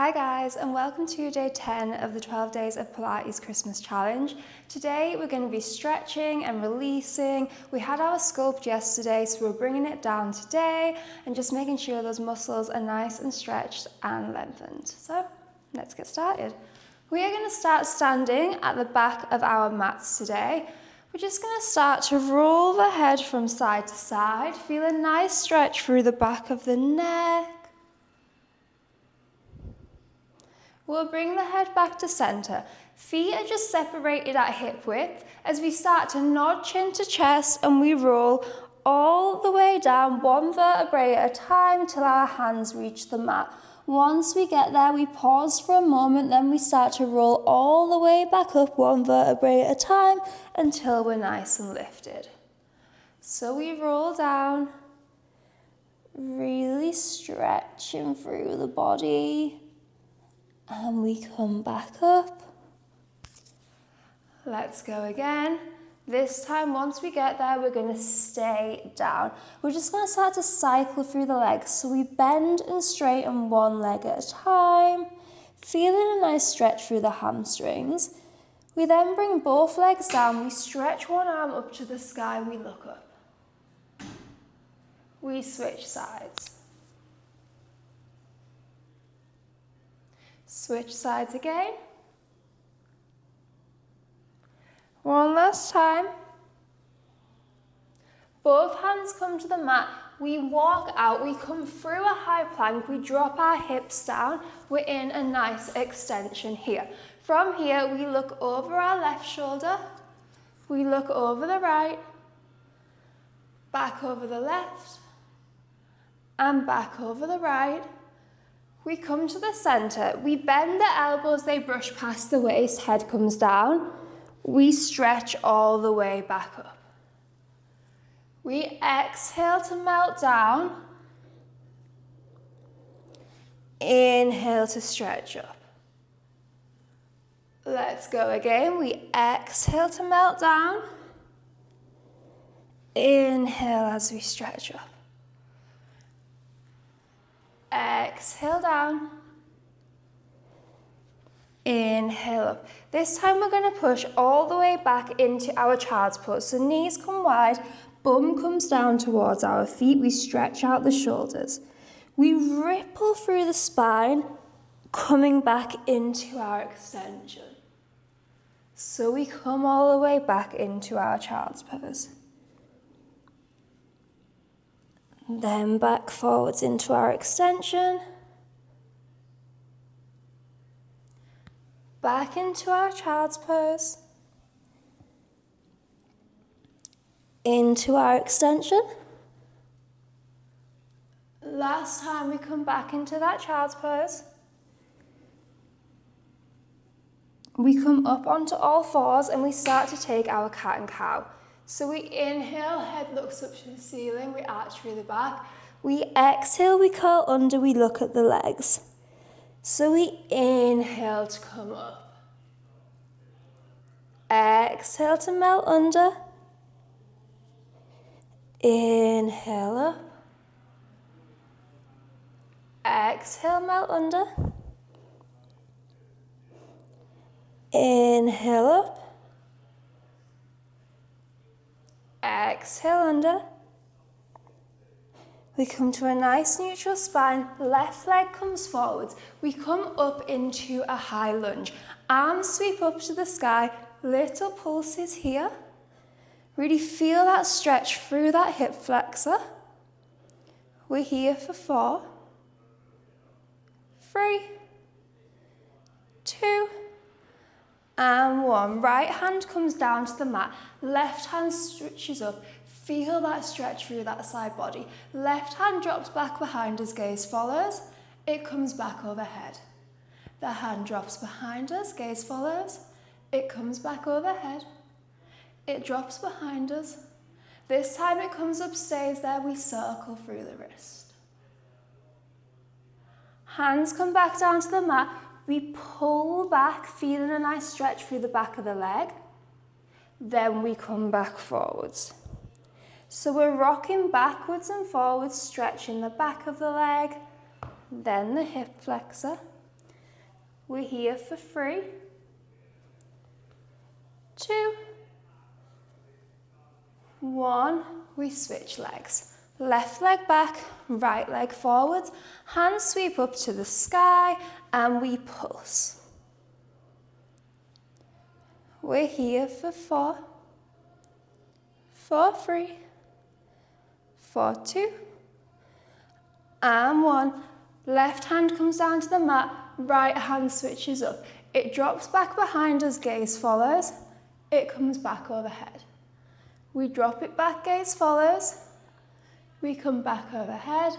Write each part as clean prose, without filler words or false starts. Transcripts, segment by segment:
Hi guys, and welcome to day 10 of the 12 days of Pilates Christmas challenge. Today we're going to be stretching and releasing. We had our sculpt yesterday, so we're bringing it down today and just making sure those muscles are nice and stretched and lengthened. So let's get started. We are going to start standing at the back of our mats today. We're just going to start to roll the head from side to side. Feel a nice stretch through the back of the neck. We'll bring the head back to center. Feet are just separated at hip width as we start to nod chin to chest and we roll all the way down, one vertebrae at a time till our hands reach the mat. Once we get there, we pause for a moment, then we start to roll all the way back up, one vertebrae at a time until we're nice and lifted. So we roll down, really stretching through the body. And we come back up. Let's go again. This time, once we get there, we're going to stay down. We're just going to start to cycle through the legs. So we bend and straighten one leg at a time, feeling a nice stretch through the hamstrings. We then bring both legs down. We stretch one arm up to the sky. We look up. We switch sides. Switch sides again. One last time. Both hands come to the mat. We walk out. We come through a high plank. We drop our hips down. We're in a nice extension here. From here, we look over our left shoulder. We look over the right. Back over the left. And back over the right. We come to the center, we bend the elbows, they brush past the waist, head comes down. We stretch all the way back up. We exhale to melt down. Inhale to stretch up. Let's go again. We exhale to melt down. Inhale as we stretch up. Exhale down. Inhale up. This time we're going to push all the way back into our child's pose. So knees come wide, bum comes down towards our feet. We stretch out the shoulders. We ripple through the spine, coming back into our extension. So we come all the way back into our child's pose. Then back forwards into our extension. Back into our child's pose. Into our extension. Last time we come back into that child's pose. We come up onto all fours and we start to take our cat and cow. So we inhale, head looks up to the ceiling, we arch through the back. We exhale, we curl under, we look at the legs. So we inhale to come up. Exhale to melt under. Inhale up. Exhale, melt under. Inhale up. Exhale under. We come to a nice neutral spine. Left leg comes forwards. We come up into a high lunge. Arms sweep up to the sky. Little pulses here. Really feel that stretch through that hip flexor. We're here for 4, 3, 2, and 1. Right hand comes down to the mat. Left hand stretches up. Feel that stretch through that side body. Left hand drops back behind us, gaze follows. It comes back overhead. The hand drops behind us, gaze follows. It comes back overhead. It drops behind us. This time it comes up, stays there. We circle through the wrist. Hands come back down to the mat. We pull back, feeling a nice stretch through the back of the leg. Then we come back forwards. So we're rocking backwards and forwards, stretching the back of the leg, then the hip flexor, We're here for 3, 2, 1. We switch legs. Left leg back, right leg forwards, hands sweep up to the sky, and we pulse. We're here for 4, 4, 3, 4, 2, and 1. Left hand comes down to the mat, right hand switches up. It drops back behind us, gaze follows. It comes back overhead. We drop it back, gaze follows. We come back overhead.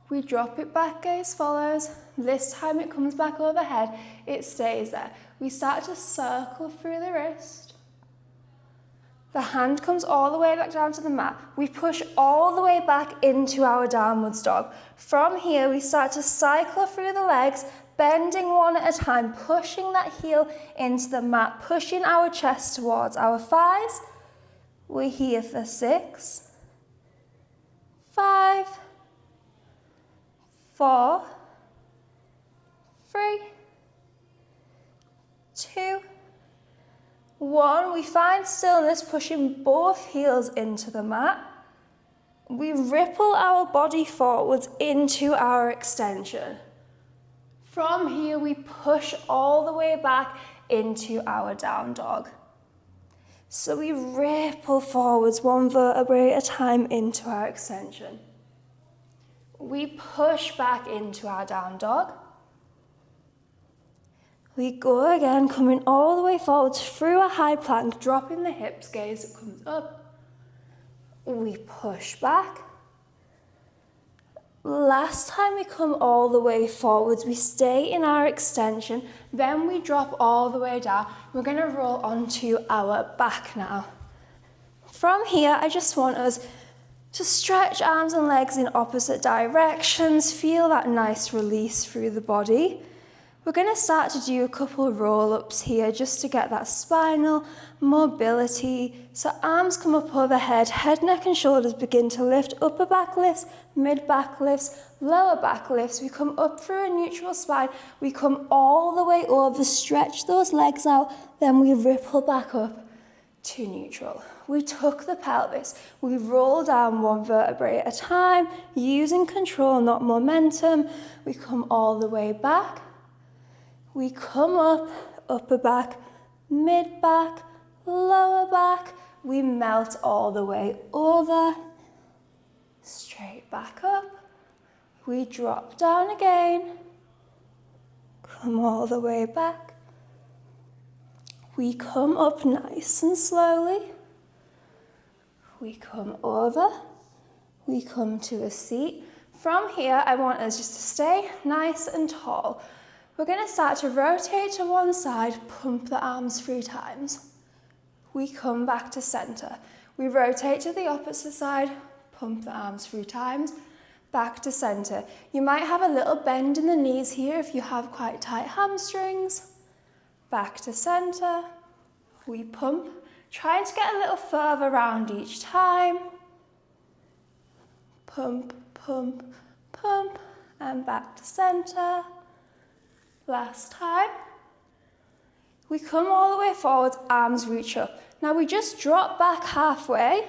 We drop it back, gaze follows. This time it comes back overhead. It stays there. We start to circle through the wrist. The hand comes all the way back down to the mat. We push all the way back into our downwards dog. From here, we start to cycle through the legs, bending one at a time, pushing that heel into the mat, pushing our chest towards our thighs. We're here for 6, 5, 4, 3, 2, 1. We find stillness, pushing both heels into the mat. We ripple our body forwards into our extension. From here, we push all the way back into our down dog. So we ripple forwards one vertebrae at a time into our extension. We push back into our down dog. We go again, coming all the way forwards through a high plank, dropping the hips, gaze comes up. We push back. Last time we come all the way forwards, we stay in our extension, then we drop all the way down. We're going to roll onto our back now. From here, I just want us to stretch arms and legs in opposite directions, feel that nice release through the body. We're going to start to do a couple of roll-ups here just to get that spinal mobility. So arms come up overhead, head, neck and shoulders begin to lift, upper back lifts, mid back lifts, lower back lifts. We come up through a neutral spine, we come all the way over, stretch those legs out, then we ripple back up to neutral. We tuck the pelvis, we roll down one vertebrae at a time, using control, not momentum. We come all the way back. We come up, upper back, mid back, lower back. We melt all the way over, straight back up. We drop down again, come all the way back. We come up nice and slowly. We come over, we come to a seat. From here, I want us just to stay nice and tall. We're going to start to rotate to one side, pump the arms 3 times. We come back to center. We rotate to the opposite side, pump the arms 3 times, back to center. You might have a little bend in the knees here if you have quite tight hamstrings. Back to center. We pump, trying to get a little further round each time. Pump, pump, pump, and back to center. Last time. We come all the way forward, arms reach up. Now we just drop back halfway,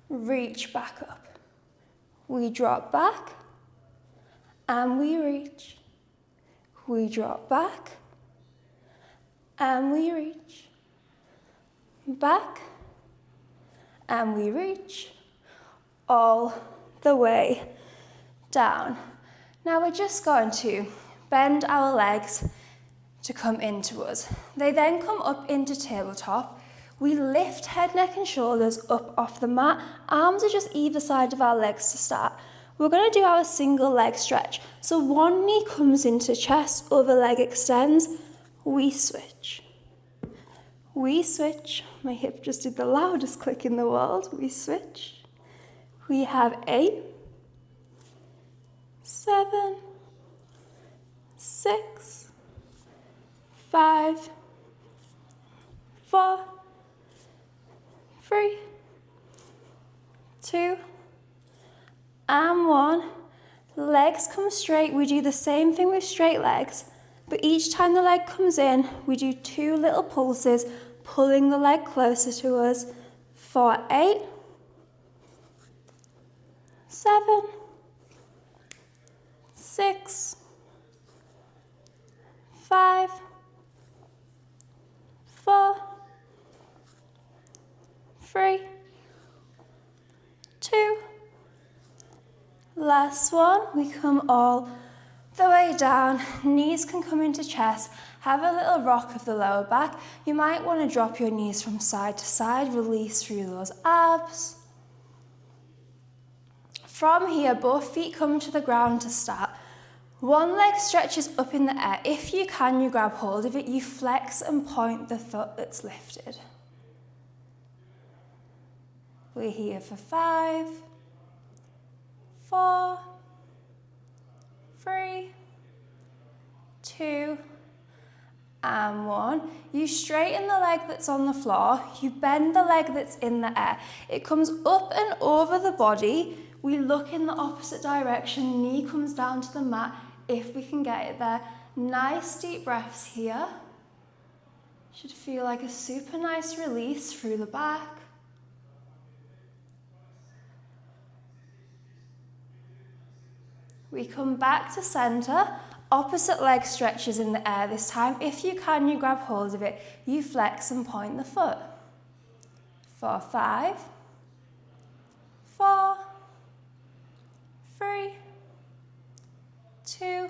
reach back up. We drop back, and we reach. We drop back, and we reach. Back, and we reach all the way down. Now we're just going to bend our legs to come into us. They then come up into tabletop. We lift head, neck and shoulders up off the mat. Arms are just either side of our legs to start. We're going to do our single leg stretch. So one knee comes into chest, other leg extends. We switch. We switch. My hip just did the loudest click in the world. We switch. We have 8, 7, 6, 5, 4, 3, 2, and 1. Legs come straight. We do the same thing with straight legs. But each time the leg comes in, we do 2 little pulses, pulling the leg closer to us for 8, 7, 6, 5, 4, 3, 2. Last one, we come all the way down, knees can come into chest, have a little rock of the lower back. You might want to drop your knees from side to side, release through those abs. From here, both feet come to the ground to start. One leg stretches up in the air. If you can, you grab hold of it, you flex and point the foot that's lifted. We're here for 5, 4, 3, 2, and 1. You straighten the leg that's on the floor, you bend the leg that's in the air. It comes up and over the body. We look in the opposite direction, knee comes down to the mat if we can get it there. Nice deep breaths here. Should feel like a super nice release through the back. We come back to center, opposite leg stretches in the air this time. If you can, you grab hold of it, you flex and point the foot. For 5, 4, 3, 2,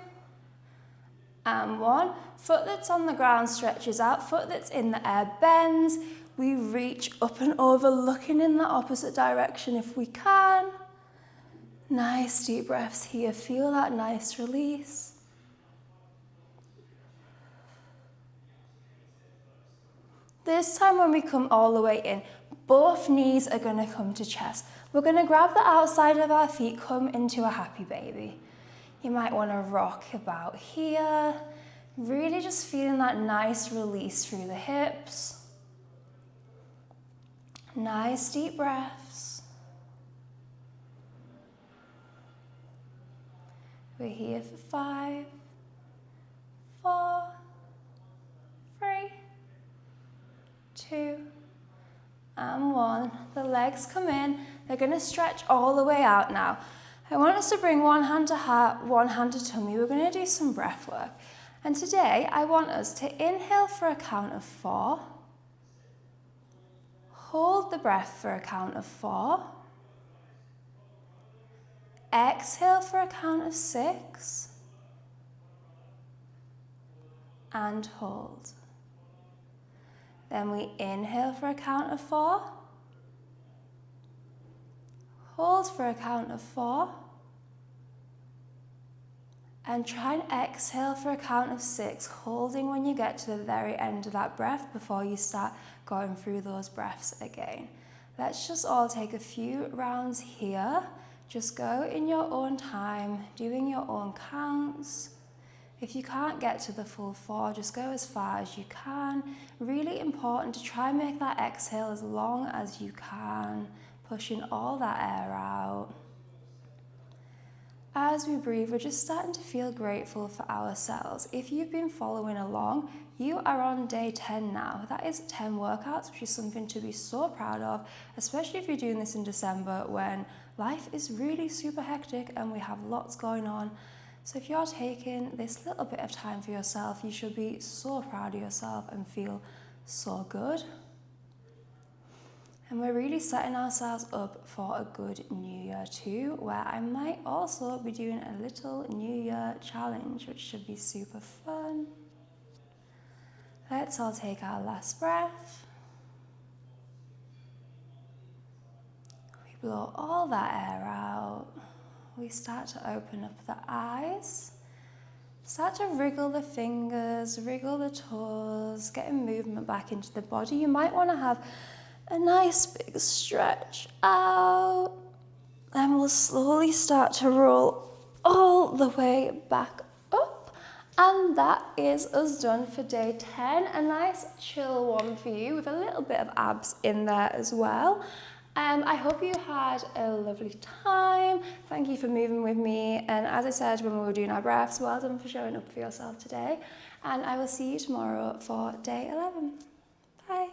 and 1. Foot that's on the ground stretches out, foot that's in the air bends. We reach up and over, looking in the opposite direction if we can. Nice deep breaths here, feel that nice release. This time when we come all the way in, both knees are going to come to chest. We're going to grab the outside of our feet, come into a happy baby. You might want to rock about here, really just feeling that nice release through the hips. Nice deep breaths. We're here for 5, 4, 3, 2, and 1. The legs come in. They're going to stretch all the way out now. I want us to bring one hand to heart, one hand to tummy. We're going to do some breath work. And today, I want us to inhale for a count of 4. Hold the breath for a count of 4. Exhale for a count of 6. And hold. Then we inhale for a count of 4. Hold for a count of 4. And try and exhale for a count of 6, holding when you get to the very end of that breath before you start going through those breaths again. Let's just all take a few rounds here. Just go in your own time, doing your own counts. If you can't get to the full 4, just go as far as you can. Really important to try and make that exhale as long as you can, pushing all that air out. As we breathe, we're just starting to feel grateful for ourselves. If you've been following along, you are on day 10 now. That is 10 workouts, which is something to be so proud of, especially if you're doing this in December when life is really super hectic and we have lots going on. So if you're taking this little bit of time for yourself, you should be so proud of yourself and feel so good. And we're really setting ourselves up for a good new year too, where I might also be doing a little new year challenge, which should be super fun. Let's all take our last breath. We blow all that air out. We start to open up the eyes. Start to wriggle the fingers, wriggle the toes, getting movement back into the body. You might want to have a nice big stretch out. And we'll slowly start to roll all the way back up. And that is us done for day 10. A nice chill one for you with a little bit of abs in there as well. I hope you had a lovely time. Thank you for moving with me. And as I said when we were doing our breaths, well done for showing up for yourself today. And I will see you tomorrow for day 11. Bye.